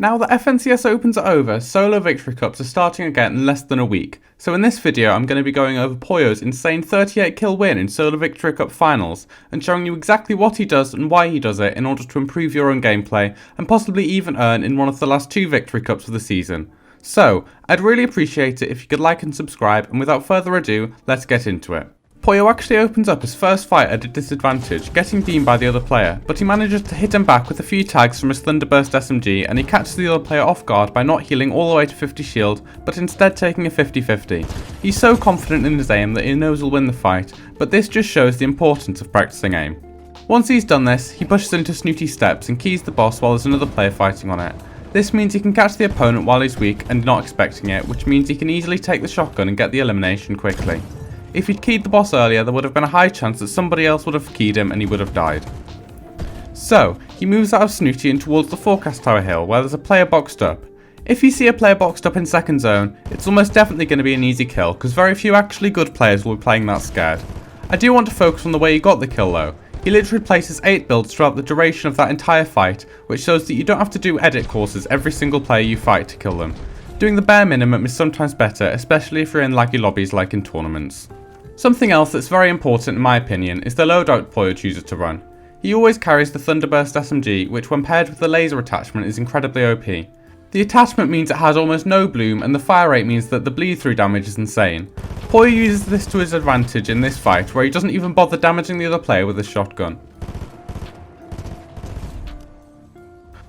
Now that FNCS Opens are over, solo victory cups are starting again in less than a week, so in this video I'm going to be going over Pollo's insane 38 kill win in solo victory cup finals, and showing you exactly what he does and why he does it in order to improve your own gameplay, and possibly even earn in one of the last 2 victory cups of the season. So, I'd really appreciate it if you could like and subscribe, and without further ado, let's get into it. Pollo actually opens up his first fight at a disadvantage, getting beamed by the other player, but he manages to hit him back with a few tags from his Thunderburst SMG, and he catches the other player off guard by not healing all the way to 50 shield, but instead taking a 50-50. He's so confident in his aim that he knows he'll win the fight, but this just shows the importance of practicing aim. Once he's done this, he pushes into snooty steps and keys the boss while there's another player fighting on it. This means he can catch the opponent while he's weak and not expecting it, which means he can easily take the shotgun and get the elimination quickly. If he'd keyed the boss earlier, there would have been a high chance that somebody else would have keyed him and he would have died. So, he moves out of Snooty and towards the forecast tower hill where there's a player boxed up. If you see a player boxed up in second zone, it's almost definitely going to be an easy kill because very few actually good players will be playing that scared. I do want to focus on the way he got the kill though. He literally places 8 builds throughout the duration of that entire fight, which shows that you don't have to do edit courses every single player you fight to kill them. Doing the bare minimum is sometimes better, especially if you're in laggy lobbies like in tournaments. Something else that's very important in my opinion is the loadout Pollo chooses to run. He always carries the Thunderburst SMG, which when paired with the laser attachment is incredibly OP. The attachment means it has almost no bloom, and the fire rate means that the bleed through damage is insane. Pollo uses this to his advantage in this fight, where he doesn't even bother damaging the other player with his shotgun.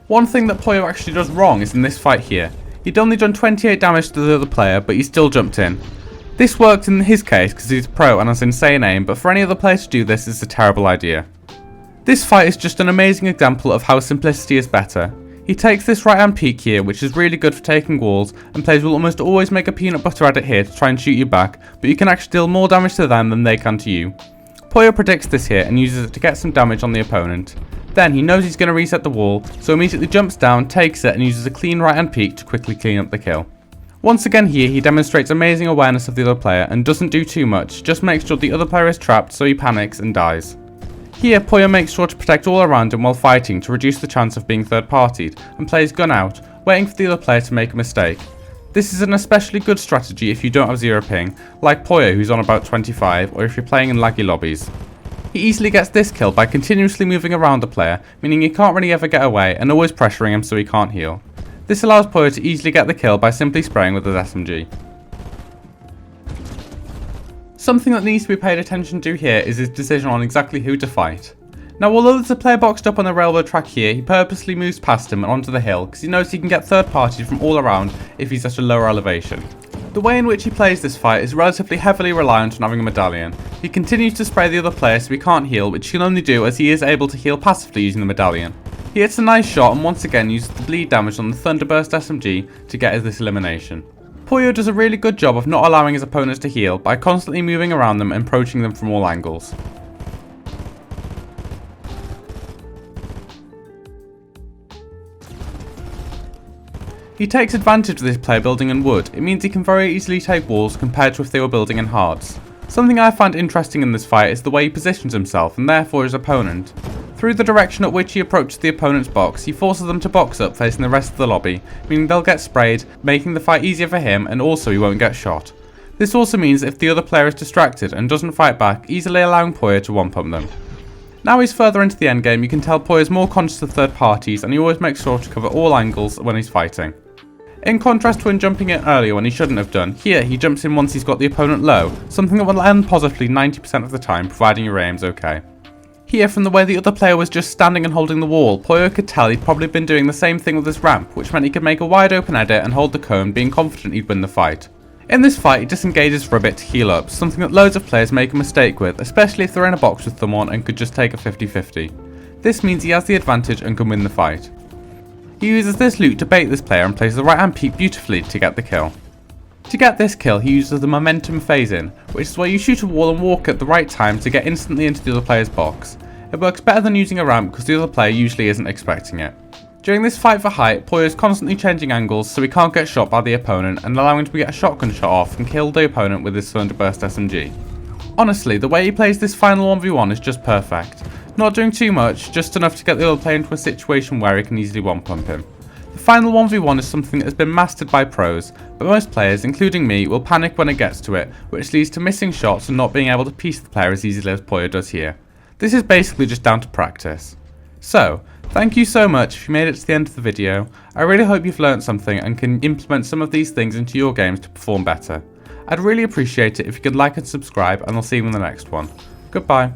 One thing that Pollo actually does wrong is in this fight here. He'd only done 28 damage to the other player, but he still jumped in. This worked in his case because he's a pro and has insane aim, but for any other player to do this is a terrible idea. This fight is just an amazing example of how simplicity is better. He takes this right hand peek here, which is really good for taking walls, and players will almost always make a peanut butter edit here to try and shoot you back, but you can actually deal more damage to them than they can to you. Pollo predicts this here and uses it to get some damage on the opponent. Then he knows he's going to reset the wall, so immediately jumps down, takes it and uses a clean right hand peek to quickly clean up the kill. Once again here, he demonstrates amazing awareness of the other player and doesn't do too much, just makes sure the other player is trapped so he panics and dies. Here, Pollo makes sure to protect all around him while fighting to reduce the chance of being third-partied, and plays gun out, waiting for the other player to make a mistake. This is an especially good strategy if you don't have zero ping, like Pollo who's on about 25, or if you're playing in laggy lobbies. He easily gets this kill by continuously moving around the player, meaning he can't really ever get away, and always pressuring him so he can't heal. This allows Pollo to easily get the kill by simply spraying with his SMG. Something that needs to be paid attention to here is his decision on exactly who to fight. Now although there's a player boxed up on the railroad track here, he purposely moves past him and onto the hill because he knows he can get third parties from all around if he's at a lower elevation. The way in which he plays this fight is relatively heavily reliant on having a medallion. He continues to spray the other player so he can't heal, which he can only do as he is able to heal passively using the medallion. He hits a nice shot and once again uses the bleed damage on the Thunderburst SMG to get this elimination. Pollo does a really good job of not allowing his opponents to heal by constantly moving around them and approaching them from all angles. He takes advantage of this player building in wood. It means he can very easily take walls compared to if they were building in hards. Something I find interesting in this fight is the way he positions himself and therefore his opponent. Through the direction at which he approaches the opponent's box, he forces them to box up facing the rest of the lobby, meaning they'll get sprayed, making the fight easier for him and also he won't get shot. This also means if the other player is distracted and doesn't fight back, easily allowing Pollo to one-pump them. Now he's further into the endgame, you can tell Pollo is more conscious of third parties and he always makes sure to cover all angles when he's fighting. In contrast to him jumping in earlier when he shouldn't have done, here he jumps in once he's got the opponent low, something that will end positively 90% of the time providing your aim's okay. Here, from the way the other player was just standing and holding the wall, Pollo could tell he'd probably been doing the same thing with his ramp, which meant he could make a wide open edit and hold the cone, being confident he'd win the fight. In this fight, he disengages for a bit to heal up, something that loads of players make a mistake with, especially if they're in a box with someone and could just take a 50-50. This means he has the advantage and can win the fight. He uses this loot to bait this player and places the right hand peek beautifully to get the kill. To get this kill, he uses the momentum phase in, which is where you shoot a wall and walk at the right time to get instantly into the other player's box. It works better than using a ramp because the other player usually isn't expecting it. During this fight for height, Pollo is constantly changing angles so he can't get shot by the opponent and allowing him to get a shotgun shot off and kill the opponent with his Thunderburst SMG. Honestly, the way he plays this final 1v1 is just perfect. Not doing too much, just enough to get the other player into a situation where he can easily one-pump him. The final 1v1 is something that has been mastered by pros, but most players, including me, will panic when it gets to it, which leads to missing shots and not being able to piece the player as easily as Pollo does here. This is basically just down to practice. So, thank you so much if you made it to the end of the video. I really hope you've learned something and can implement some of these things into your games to perform better. I'd really appreciate it if you could like and subscribe, and I'll see you in the next one. Goodbye.